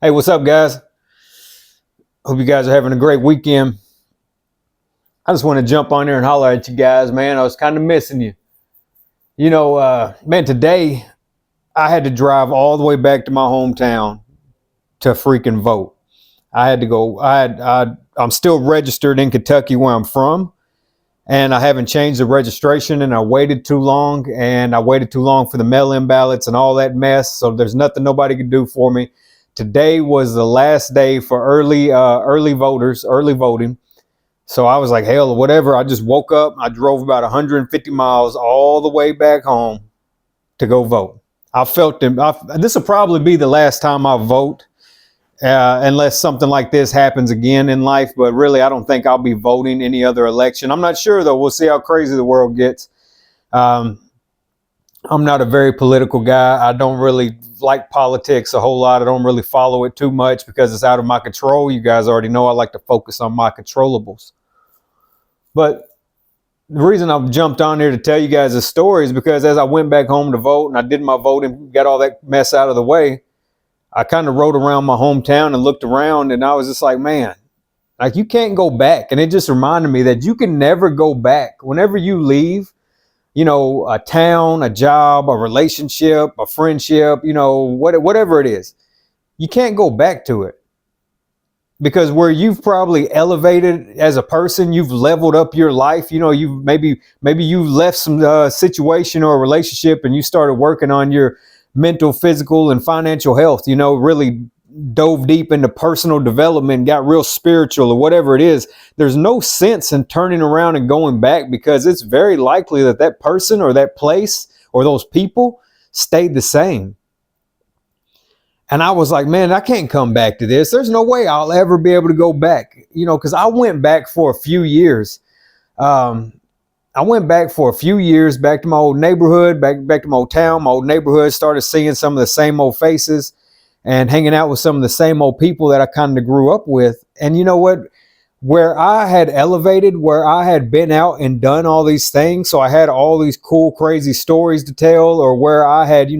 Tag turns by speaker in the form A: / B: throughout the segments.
A: Hey, what's up, guys? Hope you guys are having a great weekend. I just want to jump on there and holler at you guys, man. I was kind of missing you. Man, today I had to drive all the way back to my hometown to freaking vote. I had to go. I'm still registered in Kentucky where I'm from, and I haven't changed the registration, and I waited too long, for the mail-in ballots and all that mess. So there's nothing nobody could do for me. Today was the last day for early voting. So I was like, hell, whatever. I just woke up. I drove about 150 miles all the way back home to go vote. I felt them. This will probably be the last time I vote, unless something like this happens again in life. But really, I don't think I'll be voting any other election. I'm not sure, though. We'll see how crazy the world gets. I'm not a very political guy. I don't really like politics a whole lot. I don't really follow it too much because it's out of my control. You guys already know I like to focus on my controllables. But the reason I've jumped on here to tell you guys a story is because as I went back home to vote and I did my voting, got all that mess out of the way, I kind of rode around my hometown and looked around, and I was just like, man, like, you can't go back. And it just reminded me that you can never go back. Whenever you leave, a town, a job, a relationship, a friendship, whatever it is, you can't go back to it. Because where you've probably elevated as a person, you've leveled up your life. You've maybe you left some situation or a relationship and you started working on your mental, physical, and financial health, really dove deep into personal development, got real spiritual or whatever it is. There's no sense in turning around and going back because it's very likely that that person or that place or those people stayed the same. And I was like, man, I can't come back to this. There's no way I'll ever be able to go back, because I went back for a few years. Back to my old neighborhood, back to my old town, my old neighborhood, started seeing some of the same old faces and hanging out with some of the same old people that I kind of grew up with. And you know what? Where I had elevated, where I had been out and done all these things, so I had all these cool, crazy stories to tell, or where I had,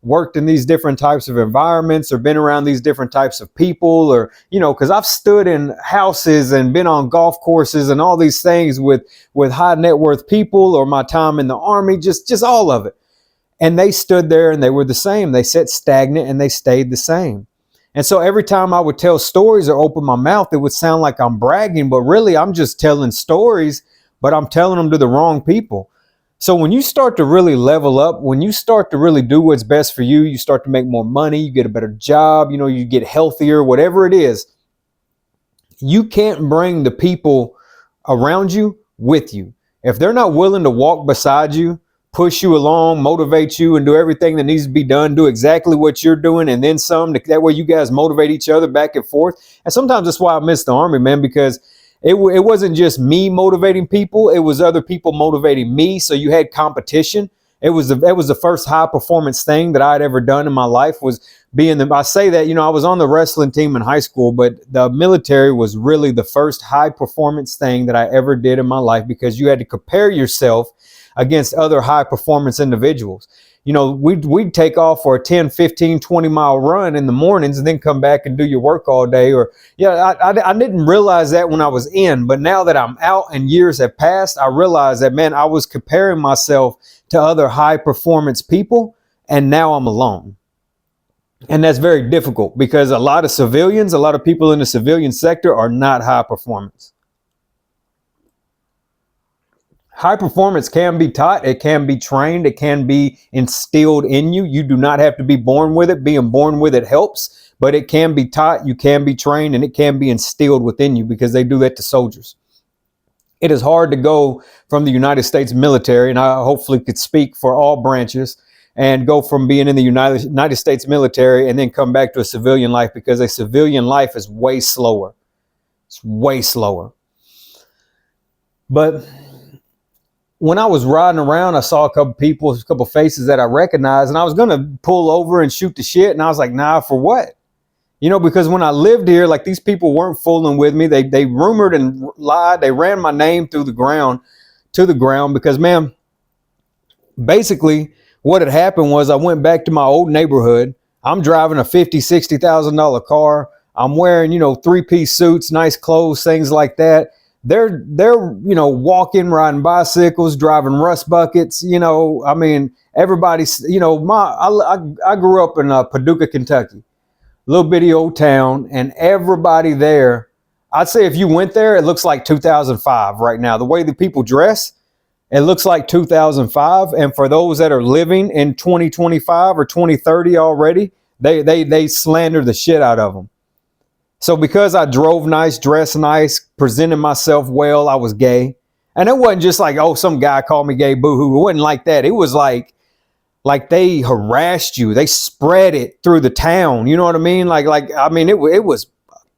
A: worked in these different types of environments or been around these different types of people, or, because I've stood in houses and been on golf courses and all these things with high net worth people, or my time in the Army, just all of it. And they stood there and they were the same. They sat stagnant and they stayed the same. And so every time I would tell stories or open my mouth, it would sound like I'm bragging, but really I'm just telling stories, but I'm telling them to the wrong people. So when you start to really level up, when you start to really do what's best for you, you start to make more money, you get a better job, you get healthier, whatever it is, you can't bring the people around you with you. If they're not willing to walk beside you, push you along, motivate you, and do everything that needs to be done, do exactly what you're doing, and then some. That way you guys motivate each other back and forth. And sometimes that's why I miss the Army, man, because it wasn't just me motivating people. It was other people motivating me. So you had competition. It was the first high performance thing that I'd ever done in my life, was being I say that, I was on the wrestling team in high school, but the military was really the first high performance thing that I ever did in my life, because you had to compare yourself against other high performance individuals. We'd take off for a 10, 15, 20 mile run in the mornings and then come back and do your work all day. Or, I didn't realize that when I was in, but now that I'm out and years have passed, I realized that, man, I was comparing myself to other high performance people, and now I'm alone. And that's very difficult because a lot of people in the civilian sector are not high performance. High performance can be taught, it can be trained, it can be instilled in you. You do not have to be born with it. Being born with it helps, but it can be taught, you can be trained, and it can be instilled within you, because they do that to soldiers. It is hard to go from the United States military, and I hopefully could speak for all branches, and go from being in the United States military and then come back to a civilian life, because a civilian life is way slower. It's way slower. But when I was riding around, I saw a couple faces that I recognized, and I was going to pull over and shoot the shit. And I was like, nah, for what? Because when I lived here, like, these people weren't fooling with me. They rumored and lied. They ran my name to the ground because, man, basically what had happened was I went back to my old neighborhood. I'm driving a $50,000-$60,000 car. I'm wearing, 3-piece suits, nice clothes, things like that. They're walking, riding bicycles, driving rust buckets. I mean, everybody's, I grew up in Paducah, Kentucky, little bitty old town, and everybody there, I'd say if you went there, it looks like 2005 right now. The way the people dress, it looks like 2005. And for those that are living in 2025 or 2030 already, they slander the shit out of them. So because I drove nice, dressed nice, presented myself well, I was gay. And it wasn't just like, oh, some guy called me gay, boo-hoo. It wasn't like that. It was like they harassed you. They spread it through the town. You know what I mean? It was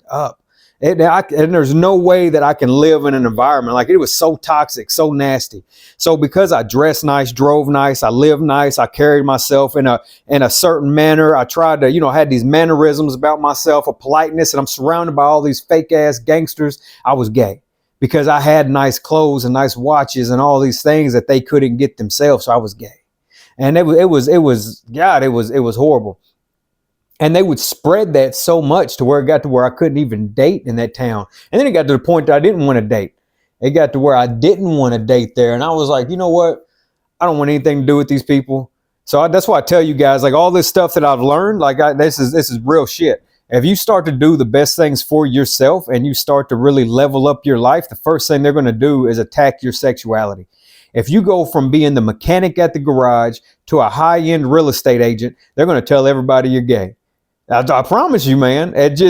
A: up. And there's no way that I can live in an environment like it was so toxic, so nasty. So because I dressed nice, drove nice, I lived nice, I carried myself in a certain manner. I tried to, I had these mannerisms about myself, a politeness, and I'm surrounded by all these fake ass gangsters. I was gay because I had nice clothes and nice watches and all these things that they couldn't get themselves. So I was gay, and it was horrible. And they would spread that so much to where it got to where I couldn't even date in that town. And then it got to the point that I didn't want to date. It got to where I didn't want to date there. And I was like, you know what? I don't want anything to do with these people. So that's why I tell you guys, like all this stuff that I've learned, this is real shit. If you start to do the best things for yourself and you start to really level up your life, the first thing they're going to do is attack your sexuality. If you go from being the mechanic at the garage to a high-end real estate agent, they're going to tell everybody you're gay. I promise you, man. That's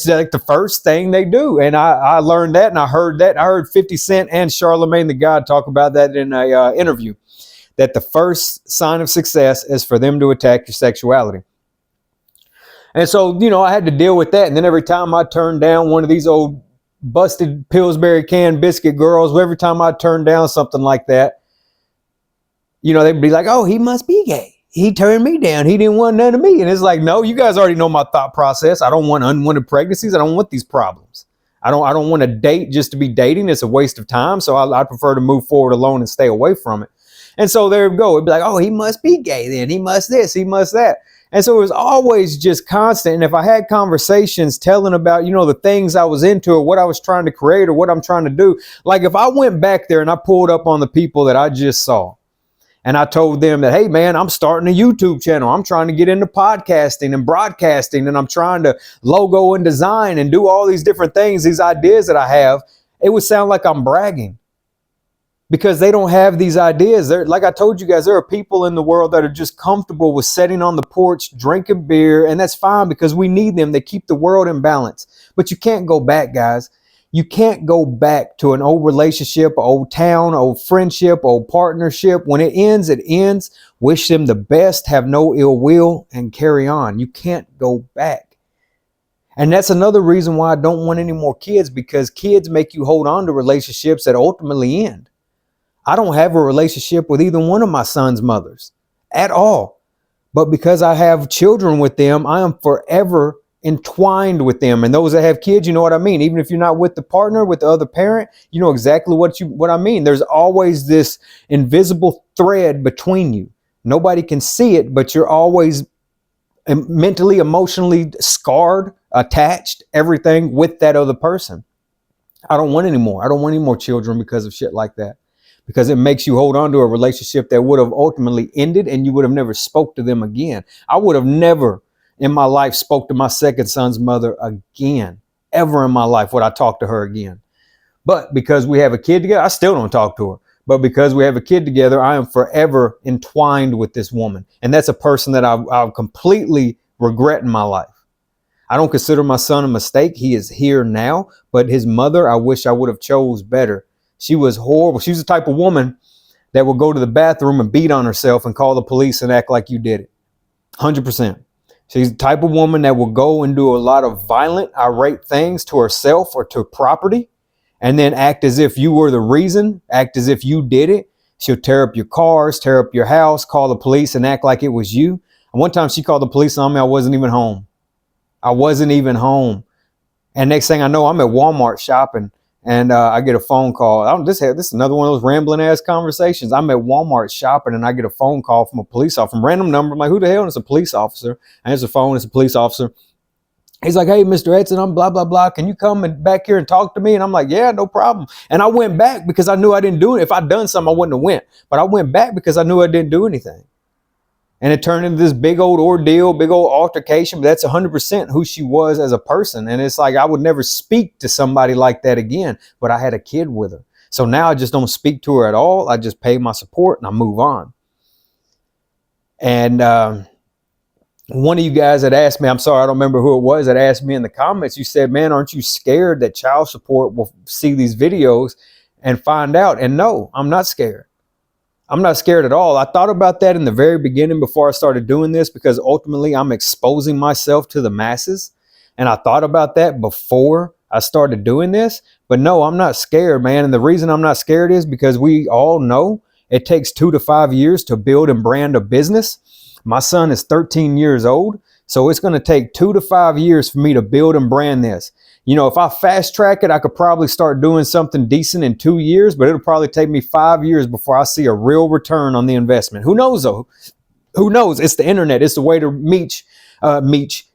A: like the first thing they do. And I learned that, and I heard that. I heard 50 Cent and Charlemagne the God talk about that in a interview, that the first sign of success is for them to attack your sexuality. And so, I had to deal with that. And then every time I turned down one of these old busted Pillsbury can biscuit girls, every time I turned down something like that, they'd be like, oh, he must be gay. He turned me down. He didn't want none of me. And it's like, no, you guys already know my thought process. I don't want unwanted pregnancies. I don't want these problems. I don't want to date just to be dating. It's a waste of time. So I prefer to move forward alone and stay away from it. And so there we go. It'd be like, oh, he must be gay then. He must this, he must that. And so it was always just constant. And if I had conversations telling about, the things I was into or what I was trying to create or what I'm trying to do, like if I went back there and I pulled up on the people that I just saw, and I told them that, hey, man, I'm starting a YouTube channel. I'm trying to get into podcasting and broadcasting, and I'm trying to logo and design and do all these different things, these ideas that I have. It would sound like I'm bragging because they don't have these ideas. Like I told you guys, there are people in the world that are just comfortable with sitting on the porch, drinking beer, and that's fine because we need them. They keep the world in balance. But you can't go back, guys. You can't go back to an old relationship, old town, old friendship, old partnership. When it ends, it ends. Wish them the best, have no ill will, and carry on. You can't go back. And that's another reason why I don't want any more kids, because kids make you hold on to relationships that ultimately end. I don't have a relationship with either one of my son's mothers at all. But because I have children with them, I am forever entwined with them. And those that have kids, you know what I mean. Even if you're not with the partner, with the other parent, you know exactly what I mean. There's always this invisible thread between you. Nobody can see it, but you're always mentally, emotionally scarred, attached, everything with that other person. I don't want any more. I don't want any more children because of shit like that. Because it makes you hold on to a relationship that would have ultimately ended and you would have never spoke to them again. I would have never in my life spoke to my second son's mother again. Ever in my life would I talk to her again. But because we have a kid together, I still don't talk to her. But because we have a kid together, I am forever entwined with this woman. And that's a person that I'll completely regret in my life. I don't consider my son a mistake. He is here now. But his mother, I wish I would have chose better. She was horrible. She was the type of woman that would go to the bathroom and beat on herself and call the police and act like you did it. 100%. She's the type of woman that will go and do a lot of violent, irate things to herself or to property and then act as if you were the reason, act as if you did it. She'll tear up your cars, tear up your house, call the police and act like it was you. And one time she called the police on me. I wasn't even home. And next thing I know, I'm at Walmart shopping And I get a phone call. This is another one of those rambling ass conversations. I'm at Walmart shopping, and I get a phone call from a police officer, from a random number. I'm like, who the hell? And it's a police officer. I answer the phone. It's a police officer. He's like, hey, Mr. Edson, I'm blah, blah, blah. Can you come back here and talk to me? And I'm like, yeah, no problem. And I went back because I knew I didn't do it. If I'd done something, I wouldn't have went. But I went back because I knew I didn't do anything. And it turned into this big old ordeal, big old altercation. But that's 100% who she was as a person. And it's like, I would never speak to somebody like that again. But I had a kid with her. So now I just don't speak to her at all. I just pay my support and I move on. And one of you guys had asked me, I'm sorry, I don't remember who it was, that asked me in the comments, you said, man, aren't you scared that child support will see these videos and find out? And no, I'm not scared. I'm not scared at all. I thought about that in the very beginning before I started doing this, because ultimately I'm exposing myself to the masses. And I thought about that before I started doing this. But no, I'm not scared, man. And the reason I'm not scared is because we all know it takes 2 to 5 years to build and brand a business. My son is 13 years old, so it's going to take 2 to 5 years for me to build and brand this. You know, if I fast track it, I could probably start doing something decent in 2 years, but it'll probably take me 5 years before I see a real return on the investment. Who knows though? Who knows? It's the internet. It's the way to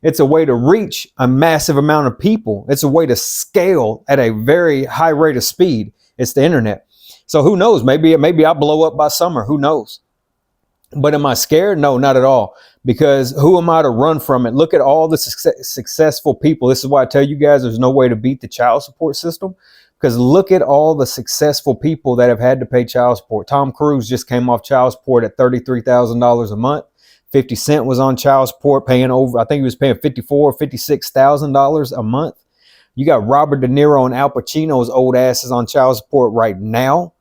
A: it's a way to reach a massive amount of people. It's a way to scale at a very high rate of speed. It's the internet. So who knows? Maybe I blow up by summer. Who knows? But am I scared? No, not at all. Because who am I to run from it? Look at all the successful people. This is why I tell you guys there's no way to beat the child support system. Because look at all the successful people that have had to pay child support. Tom Cruise just came off child support at $33,000 a month. 50 Cent was on child support paying over, I think he was paying $54,000 or $56,000 a month. You got Robert De Niro and Al Pacino's old asses on child support right now.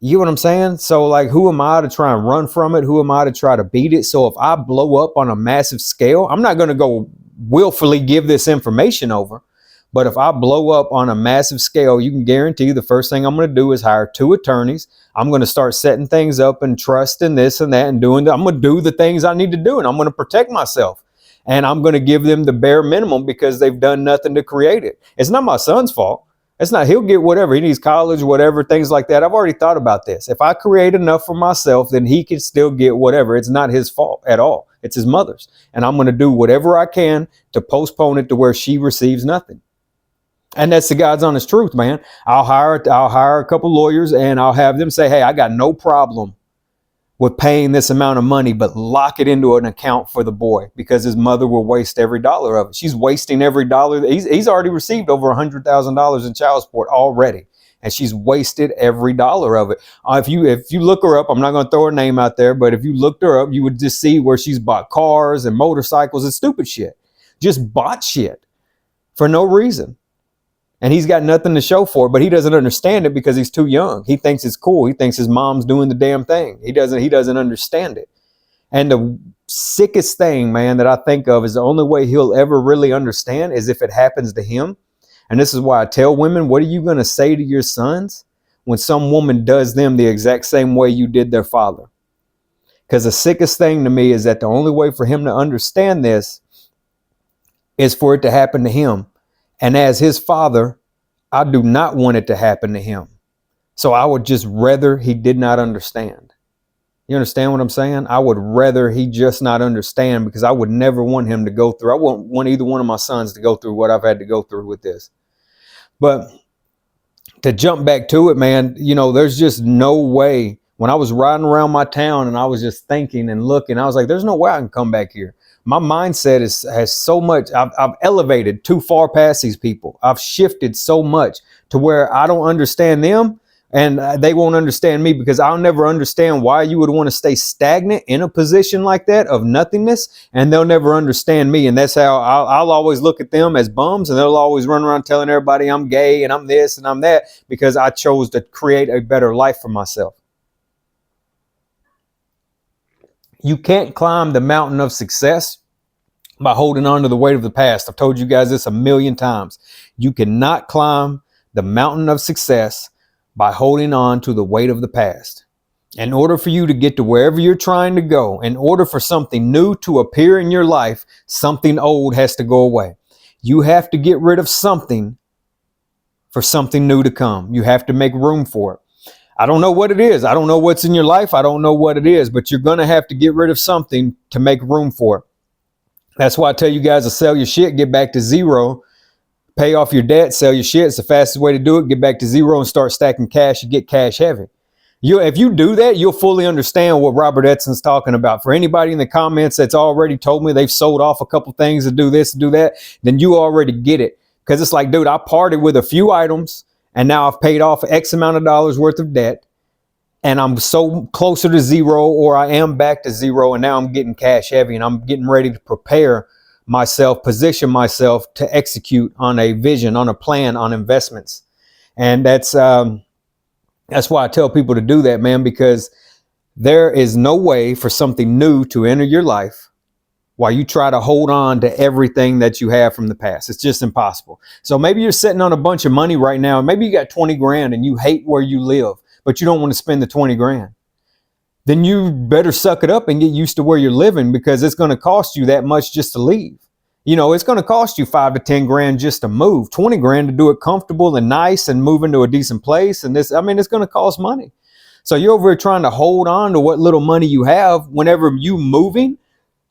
A: You know what I'm saying? So like, who am I to try and run from it? Who am I to try to beat it? So if I blow up on a massive scale, I'm not going to go willfully give this information over. But if I blow up on a massive scale, you can guarantee the first thing I'm going to do is hire 2 attorneys. I'm going to start setting things up and trust and this and that and doing that. I'm going to do the things I need to do, and I'm going to protect myself. And I'm going to give them the bare minimum because they've done nothing to create it. It's not my son's fault. It's not, he'll get whatever. He needs college, whatever, things like that. I've already thought about this. If I create enough for myself, then he can still get whatever. It's not his fault at all. It's his mother's. And I'm going to do whatever I can to postpone it to where she receives nothing. And that's the God's honest truth, man. I'll hire a couple lawyers and I'll have them say, hey, I got no problem with paying this amount of money, but lock it into an account for the boy, because his mother will waste every dollar of it. She's wasting every dollar. He's already received over $100,000 in child support already, and she's wasted every dollar of it. If you look her up, I'm not going to throw her name out there, but if you looked her up, you would just see where she's bought cars and motorcycles and stupid shit. Just bought shit for no reason. And he's got nothing to show for it, but he doesn't understand it because he's too young. He thinks it's cool. He thinks his mom's doing the damn thing. He doesn't understand it. And the sickest thing, man, that I think of is the only way he'll ever really understand is if it happens to him. And this is why I tell women, what are you going to say to your sons when some woman does them the exact same way you did their father? Because the sickest thing to me is that the only way for him to understand this is for it to happen to him. And as his father, I do not want it to happen to him. So I would just rather he did not understand. You understand what I'm saying? I would rather he just not understand, because I would never want him to go through. I wouldn't want either one of my sons to go through what I've had to go through with this. But to jump back to it, man, you know, there's just no way. When I was riding around my town and I was just thinking and looking, I was like, there's no way I can come back here. My mindset has so much, I've elevated too far past these people. I've shifted so much to where I don't understand them and they won't understand me, because I'll never understand why you would want to stay stagnant in a position like that of nothingness, and they'll never understand me. And that's how I'll always look at them as bums, and they'll always run around telling everybody I'm gay and I'm this and I'm that, because I chose to create a better life for myself. You can't climb the mountain of success by holding on to the weight of the past. I've told you guys this a million times. You cannot climb the mountain of success by holding on to the weight of the past. In order for you to get to wherever you're trying to go, in order for something new to appear in your life, something old has to go away. You have to get rid of something for something new to come. You have to make room for it. I don't know what it is. I don't know what's in your life. I don't know what it is, but you're going to have to get rid of something to make room for it. That's why I tell you guys to sell your shit, get back to zero, pay off your debt, sell your shit. It's the fastest way to do it. Get back to zero and start stacking cash and get cash heavy. If you do that, you'll fully understand what Robert Edson's talking about. For anybody in the comments that's already told me they've sold off a couple things to do this, to do that, then you already get it. Because it's like, dude, I parted with a few items and now I've paid off X amount of dollars worth of debt. And I'm so closer to zero, or I am back to zero, and now I'm getting cash heavy, and I'm getting ready to prepare myself, position myself to execute on a vision, on a plan, on investments. And that's why I tell people to do that, man, because there is no way for something new to enter your life while you try to hold on to everything that you have from the past. It's just impossible. So maybe you're sitting on a bunch of money right now. Maybe you got 20 grand and you hate where you live, but you don't want to spend the 20 grand. Then you better suck it up and get used to where you're living, because it's going to cost you that much just to leave. You know, it's going to cost you 5 to 10 grand just to move, 20 grand to do it comfortable and nice and move into a decent place. And it's going to cost money. So you're over here trying to hold on to what little money you have. Whenever you moving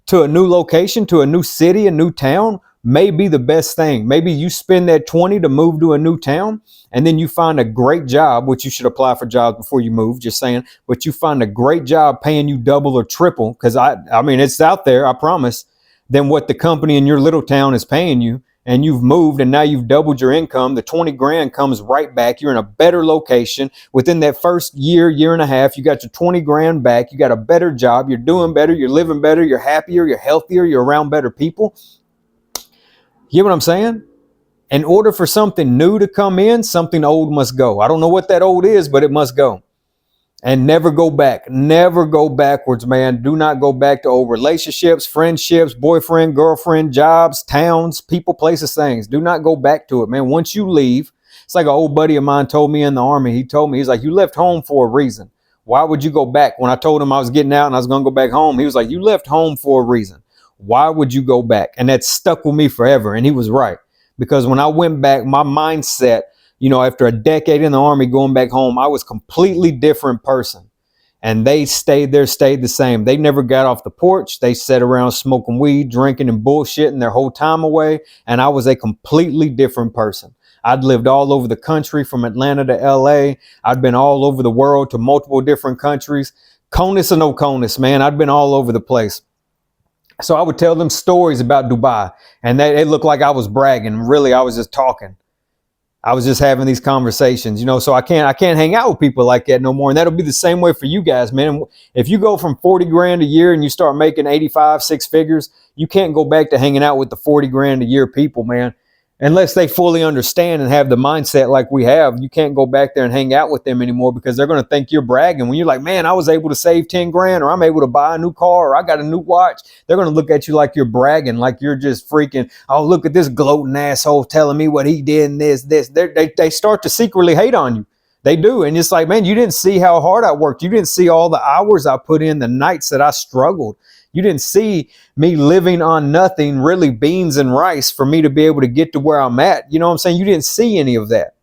A: to a new location, to a new city, a new town, may be the best thing. Maybe you spend that 20 to move to a new town, and then you find a great job, which you should apply for jobs before you move, just saying, but you find a great job paying you double or triple, because I mean, it's out there, I promise, than what the company in your little town is paying you. And you've moved and now you've doubled your income. The 20 grand comes right back. You're in a better location. Within that first year, year and a half, you got your 20 grand back. You got a better job. You're doing better. You're living better. You're happier. You're healthier. You're around better people. You know what I'm saying? In order for something new to come in, something old must go. I don't know what that old is, but it must go. And never go back. Never go backwards, man. Do not go back to old relationships, friendships, boyfriend, girlfriend, jobs, towns, people, places, things. Do not go back to it, man. Once you leave, it's like an old buddy of mine told me in the Army. He told me, he's like, you left home for a reason. Why would you go back? When I told him I was getting out and I was going to go back home, he was like, you left home for a reason. Why would you go back? And that stuck with me forever. And he was right. Because when I went back, my mindset, you know, after a decade in the Army, going back home, I was a completely different person. And they stayed there, stayed the same. They never got off the porch. They sat around smoking weed, drinking and bullshitting their whole time away. And I was a completely different person. I'd lived all over the country, from Atlanta to LA. I'd been all over the world to multiple different countries. CONUS or no CONUS, man, I'd been all over the place. So I would tell them stories about Dubai, and it looked like I was bragging. Really, I was just talking. I was just having these conversations, you know, so I can't hang out with people like that no more. And that'll be the same way for you guys, man. If you go from 40 grand a year and you start making 85, 6 figures, you can't go back to hanging out with the 40 grand a year people, man. Unless they fully understand and have the mindset like we have. You can't go back there and hang out with them anymore, because they're going to think you're bragging. When you're like, man, I was able to save 10 grand, or I'm able to buy a new car, or I got a new watch, they're going to look at you like you're bragging, like you're just freaking, oh, look at this gloating asshole telling me what he did and this. They start to secretly hate on you. They do. And it's like, man, you didn't see how hard I worked. You didn't see all the hours I put in, the nights that I struggled. You didn't see me living on nothing, really beans and rice, for me to be able to get to where I'm at. You know what I'm saying? You didn't see any of that.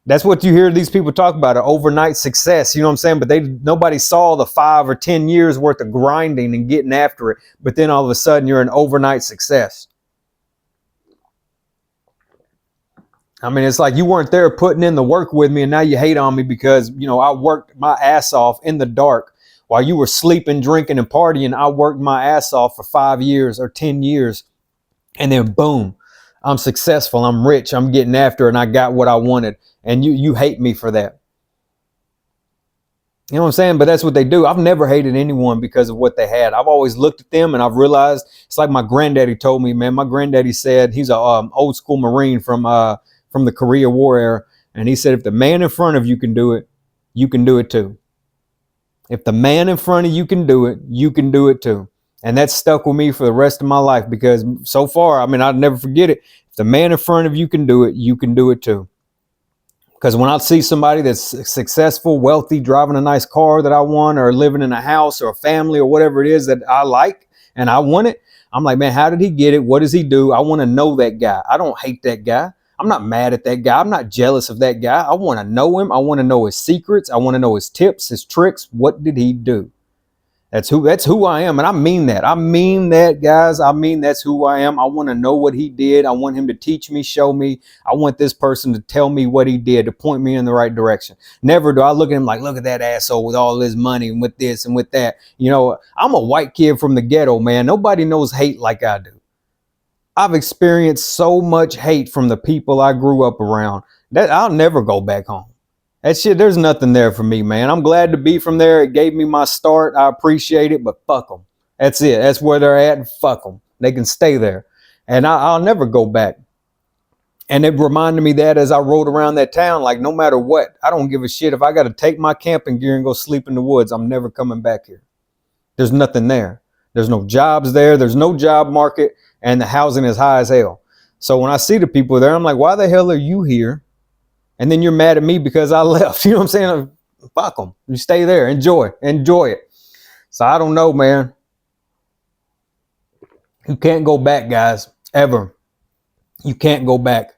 A: That's what you hear these people talk about, an overnight success. You know what I'm saying? But nobody saw the 5 or 10 years worth of grinding and getting after it. But then all of a sudden you're an overnight success. I mean, it's like you weren't there putting in the work with me, and now you hate on me because, you know, I worked my ass off in the dark. While you were sleeping, drinking, and partying, I worked my ass off for 5 years or 10 years. And then boom, I'm successful. I'm rich. I'm getting after it, and I got what I wanted. And you hate me for that. You know what I'm saying? But that's what they do. I've never hated anyone because of what they had. I've always looked at them and I've realized, it's like my granddaddy told me, man. My granddaddy said, he's a old school Marine from the Korea War era. And he said, if the man in front of you can do it, you can do it too. If the man in front of you can do it, you can do it too. And that stuck with me for the rest of my life, because so far, I mean, I'll never forget it. If the man in front of you can do it, you can do it too. Because when I see somebody that's successful, wealthy, driving a nice car that I want, or living in a house or a family or whatever it is that I like and I want it, I'm like, man, how did he get it? What does he do? I want to know that guy. I don't hate that guy. I'm not mad at that guy. I'm not jealous of that guy. I want to know him. I want to know his secrets. I want to know his tips, his tricks. What did he do? That's who I am. And I mean that. I mean that, guys. I mean, that's who I am. I want to know what he did. I want him to teach me, show me. I want this person to tell me what he did, to point me in the right direction. Never do I look at him like, look at that asshole with all his money and with this and with that. You know, I'm a white kid from the ghetto, man. Nobody knows hate like I do. I've experienced so much hate from the people I grew up around that I'll never go back home. That shit, there's nothing there for me, man. I'm glad to be from there. It gave me my start. I appreciate it, but fuck them. That's it. That's where they're at. Fuck them. They can stay there. And I'll never go back. And it reminded me that as I rode around that town, like, no matter what, I don't give a shit. If I got to take my camping gear and go sleep in the woods, I'm never coming back here. There's nothing there. There's no jobs there. There's no job market. And the housing is high as hell. So when I see the people there, I'm like, why the hell are you here? And then you're mad at me because I left. You know what I'm saying? Fuck them. You stay there. Enjoy it. So I don't know, man. You can't go back, guys. Ever. You can't go back.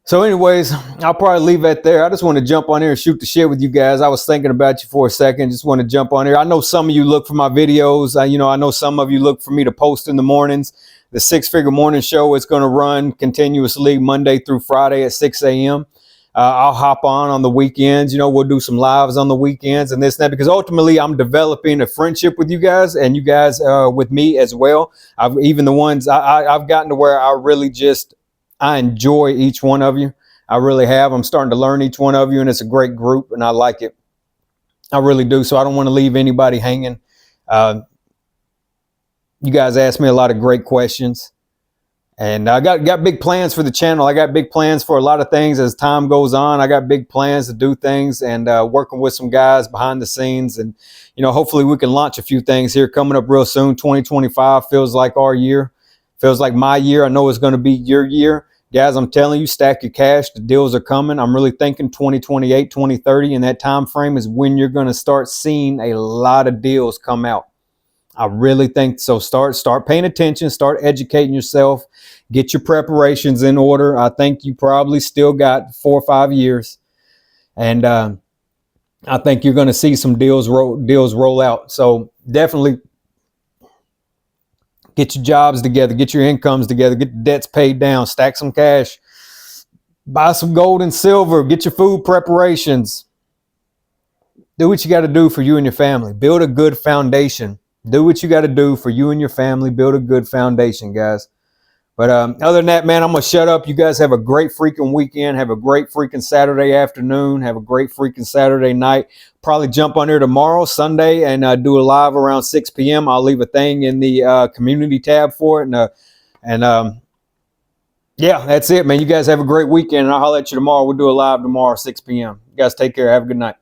A: So anyways, I'll probably leave that there. I just want to jump on here and shoot the shit with you guys. I was thinking about you for a second. Just want to jump on here. I know some of you look for my videos. I know some of you look for me to post in the mornings. The Six Figure Morning Show is going to run continuously Monday through Friday at 6 a.m. I'll hop on the weekends. We'll do some lives on the weekends and this and that, because ultimately I'm developing a friendship with you guys, and you guys with me as well. Even the ones I've gotten to where I enjoy each one of you. I really have. I'm starting to learn each one of you, and it's a great group, and I like it. I really do. So I don't want to leave anybody hanging. You guys asked me a lot of great questions. And I got big plans for the channel. I got big plans for a lot of things as time goes on. I got big plans to do things, and working with some guys behind the scenes. And, hopefully we can launch a few things here coming up real soon. 2025 feels like our year. Feels like my year. I know it's going to be your year. Guys, I'm telling you, stack your cash. The deals are coming. I'm really thinking 2028, 2030, and that time frame is when you're going to start seeing a lot of deals come out. I really think so. Start paying attention, start educating yourself, get your preparations in order. I think you probably still got 4 or 5 years. And I think you're going to see some deals roll out. So definitely get your jobs together, get your incomes together, get the debts paid down, stack some cash, buy some gold and silver, get your food preparations. Do what you got to do for you and your family. Build a good foundation. Do what you got to do for you and your family. Build a good foundation, guys. But other than that, man, I'm going to shut up. You guys have a great freaking weekend. Have a great freaking Saturday afternoon. Have a great freaking Saturday night. Probably jump on here tomorrow, Sunday, and do a live around 6 p.m. I'll leave a thing in the community tab for it. Yeah, that's it, man. You guys have a great weekend, and I'll holler at you tomorrow. We'll do a live tomorrow, 6 p.m. You guys take care. Have a good night.